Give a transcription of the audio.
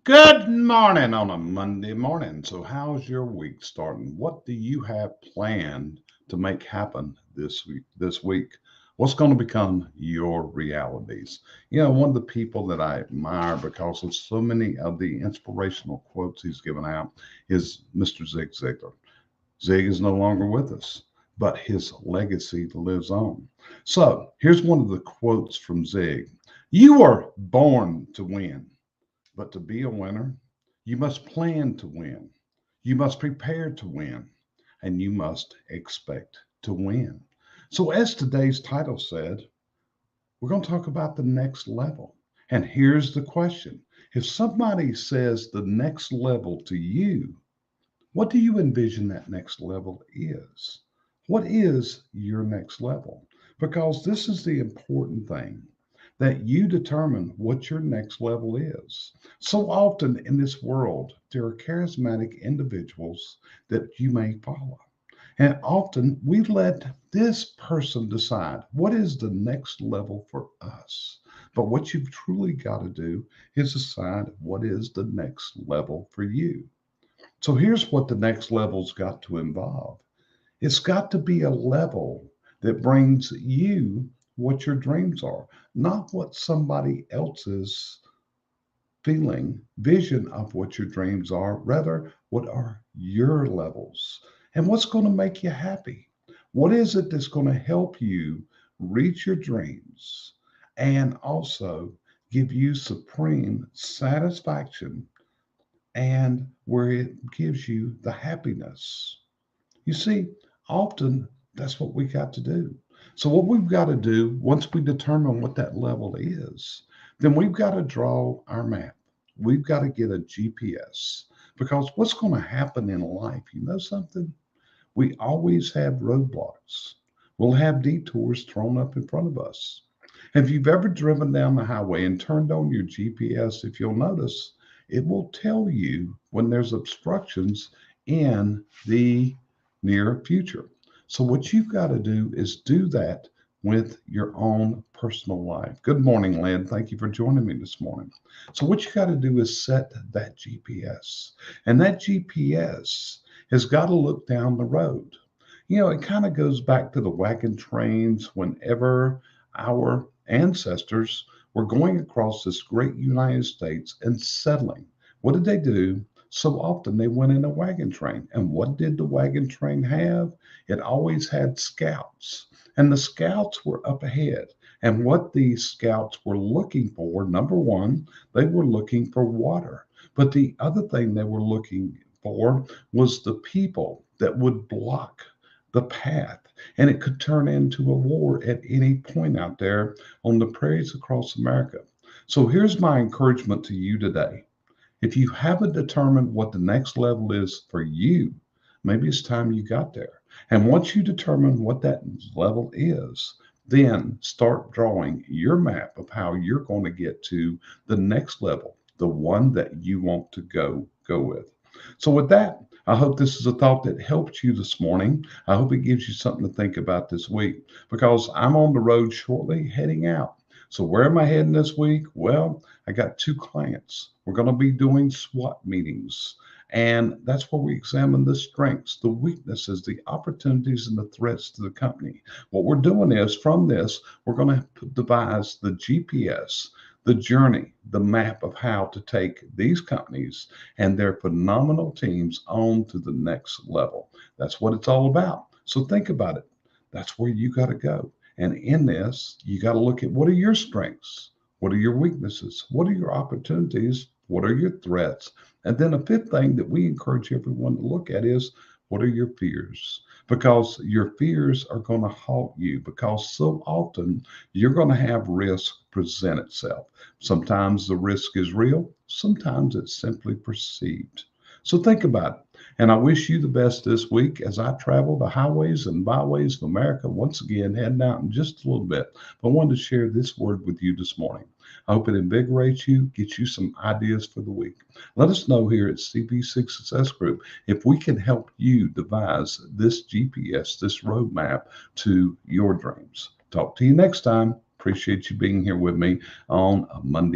Good morning on a Monday morning. So, how's your week starting? What do you have planned to make happen this week? What's going to become your realities? One of the people that I admire because of so many of the inspirational quotes he's given out is Mr. Zig Ziglar. Zig is no longer with us, but his legacy lives on. So, here's one of the quotes from Zig: "You are born to win. But to be a winner, you must plan to win. You must prepare to win. And you must expect to win." So, as today's title said, we're going to talk about the next level. And here's the question: if somebody says the next level to you, what do you envision that next level is? What is your next level? Because this is the important thing, that you determine what your next level is. So often in this world, there are charismatic individuals that you may follow. And often we let this person decide what is the next level for us. But what you've truly got to do is decide what is the next level for you. So here's what the next level's got to involve: it's got to be a level that brings you what your dreams are, not what somebody else's feeling, vision of what your dreams are, rather, what are your levels? And what's going to make you happy? What is it that's going to help you reach your dreams and also give you supreme satisfaction and where it gives you the happiness? You see, often that's what we got to do. So, what we've got to do once we determine what that level is, then we've got to draw our map. We've got to get a GPS because what's going to happen in life, you know something? We always have roadblocks. We'll have detours thrown up in front of us. And if you've ever driven down the highway and turned on your GPS, if you'll notice, it will tell you when there's obstructions in the near future. So, what you've got to do is do that with your own personal life. Good morning, Lynn. Thank you for joining me this morning. So, what you got to do is set that GPS, and that GPS has got to look down the road. It kind of goes back to the wagon trains whenever our ancestors were going across this great United States and settling. What did they do? So often they went in a wagon train. And what did the wagon train have? It always had scouts. And the scouts were up ahead. And what these scouts were looking for, number one, they were looking for water. But the other thing they were looking for was the people that would block the path. And it could turn into a war at any point out there on the prairies across America. So here's my encouragement to you today: if you haven't determined what the next level is for you, maybe it's time you got there. And once you determine what that level is, then start drawing your map of how you're going to get to the next level, the one that you want to go with. So with that, I hope this is a thought that helps you this morning. I hope it gives you something to think about this week because I'm on the road shortly heading out. So where am I heading this week? Well, I got two clients. We're going to be doing SWOT meetings. And that's where we examine the strengths, the weaknesses, the opportunities, and the threats to the company. What we're doing is from this, we're going to devise the GPS, the journey, the map of how to take these companies and their phenomenal teams on to the next level. That's what it's all about. So think about it. That's where you got to go. And in this, you got to look at what are your strengths? What are your weaknesses? What are your opportunities? What are your threats? And then a fifth thing that we encourage everyone to look at is what are your fears? Because your fears are going to halt you because so often you're going to have risk present itself. Sometimes the risk is real, sometimes it's simply perceived. So think about it. And I wish you the best this week as I travel the highways and byways of America once again, heading out in just a little bit. But I wanted to share this word with you this morning. I hope it invigorates you, gets you some ideas for the week. Let us know here at CB6 Success Group if we can help you devise this GPS, this roadmap to your dreams. Talk to you next time. Appreciate you being here with me on a Monday